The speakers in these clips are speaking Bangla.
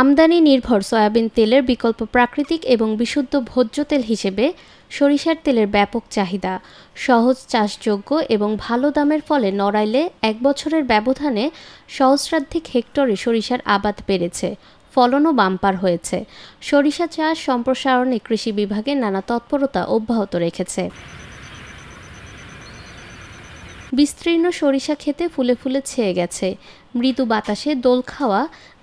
আমদানি নির্ভর সয়াবিন তেলের বিকল্প প্রাকৃতিক এবং বিশুদ্ধ ভোজ্য তেল হিসেবে সরিষার তেলের ব্যাপক চাহিদা। সহজ চাষযোগ্য এবং ভালো দামের ফলে নড়াইলে ১ বছরের ব্যবধানে সহস্রাধিক হেক্টরে সরিষার আবাদ বেড়েছে, ফলনও বাম্পার হয়েছে। সরিষা চাষ সম্প্রসারণে কৃষি বিভাগের নানা তৎপরতা অব্যাহত রেখেছে। বিস্তীর্ণ সরিষা ক্ষেতে ফুলে ফুলে ছেয়ে গেছে। মৃদু বাতাসে দোল খাওয়া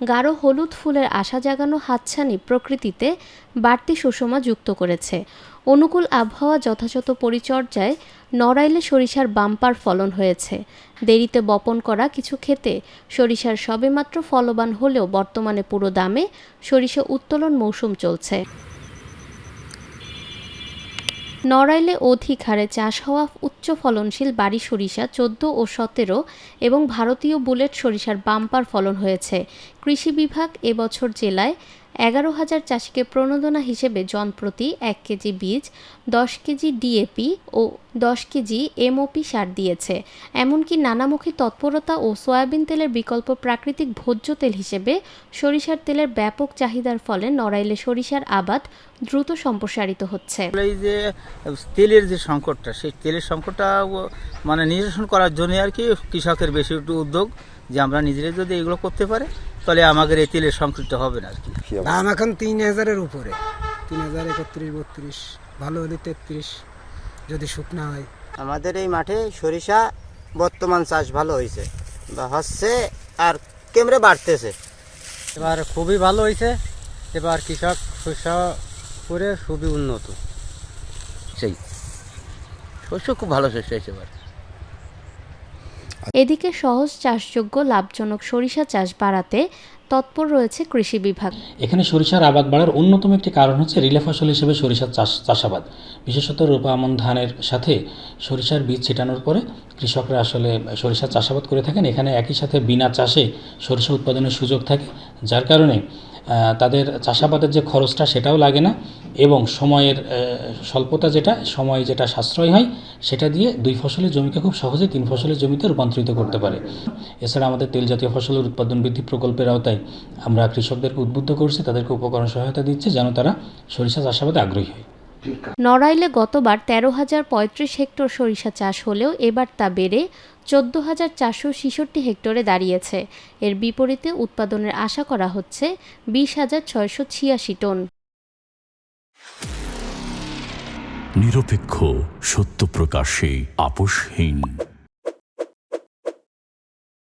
গাঢ় হলুদ ফুলের আশা জাগানো হাতছানি প্রকৃতিতে বাড়তি সুষমা যুক্ত করেছে। অনুকূল আবহাওয়া যথাযথ পরিচর্যায় নড়াইলে সরিষার বাম্পার ফলন হয়েছে। দেরিতে বপন করা কিছু ক্ষেতে সরিষার সবেমাত্র ফলবান হলেও বর্তমানে পুরো দামে সরিষা উত্তোলন মৌসুম চলছে। নড়াইলে অধিক হারে চাষ হওয়া উচ্চ ফলনশীল বাড়ি সরিষা ১৪ ও ১৭ এবং ভারতীয় বুলেট সরিষার বাম্পার ফলন হয়েছে। কৃষি বিভাগ এবছর জেলায় ১১,০০০ চাষিকে প্রণোদনা হিসেবে জনপ্রতি ১ কেজি বীজ, ১০ কেজি ডিএপি ও ১০ কেজি এমওপি সার দিয়েছে। এমনকি নানামুখী তৎপরতা ও সয়াবিন তেলের বিকল্প প্রাকৃতিক ভোজ্য তেল হিসেবে সরিষার তেলের ব্যাপক চাহিদার ফলে নড়াইলে সরিষার আবাদ দ্রুত সম্প্রসারিত হচ্ছে। এই যে তেলের যে সংকটটা, সেই তেলের সংকটটা মানে নিরসন করার জন্য আর কি কৃষকের বেশি একটু উদ্যোগ যে আমরা নিজেরা যদি এগুলো করতে পারে তাহলে আমাদের এই তেলের সংকটটা হবে না আর কি। দাম এখন ৩,০০০-এর উপরে, ৩,০০০, ৩১, ৩২, ভালো হলে ৩৩, যদি শুকনা হয়। আমাদের এই মাঠে সরিষা বর্তমান চাষ ভালো হয়েছে বা হচ্ছে আর কেমরে বাড়তেছে। এবার খুবই ভালো হয়েছে। এবার কৃষক শস্য করে খুবই উন্নত। সেই শস্য খুব ভালো শস্য হয়েছে এবার। এদিকে সহজ চাষযোগ্য লাভজনক সরিষা চাষ বাড়াতে তৎপর রয়েছে কৃষি বিভাগ। এখানে সরিষার আবাদ বাড়ার অন্যতম একটি কারণ হচ্ছে রিলে ফসল হিসেবে সরিষার চাষাবাদ। বিশেষত রূপা আমন ধানের সাথে সরিষার বীজ ছিটানোর পরে কৃষকরা আসলে সরিষার চাষাবাদ করে থাকেন। এখানে একই সাথে বিনা চাষে সরিষা উৎপাদনের সুযোগ থাকে, যার কারণে তাদের চাষাবাদের যে খরচটা সেটাও লাগে না এবং সময়ের স্বল্পতা সময় যেটা সাশ্রয় হয় সেটা দিয়ে 2 ফসলের জমিকে খুব সহজে 3 ফসলের জমিতে রূপান্তরিত করতে পারে। এছাড়া আমাদের তেল জাতীয় ফসলের উৎপাদন বৃদ্ধি প্রকল্পের আওতায় আমরা কৃষকদেরকে উদ্বুদ্ধ করছি, তাদেরকে উপকরণ সহায়তা দিচ্ছে যেন তারা সরিষা চাষাবাদে আগ্রহী হয়। নড়াইলে গতবার ১৩,০৩৫ হেক্টর সরিষা চাষ হলেও এবার তা বেড়ে ১৪,৪৬৬ হেক্টরে দাঁড়িয়েছে। এর বিপরীতে উৎপাদনের আশা করা হচ্ছে ২০,৬৮৬ টন। নিরপেক্ষ, সত্য প্রকাশে আপোষহীন।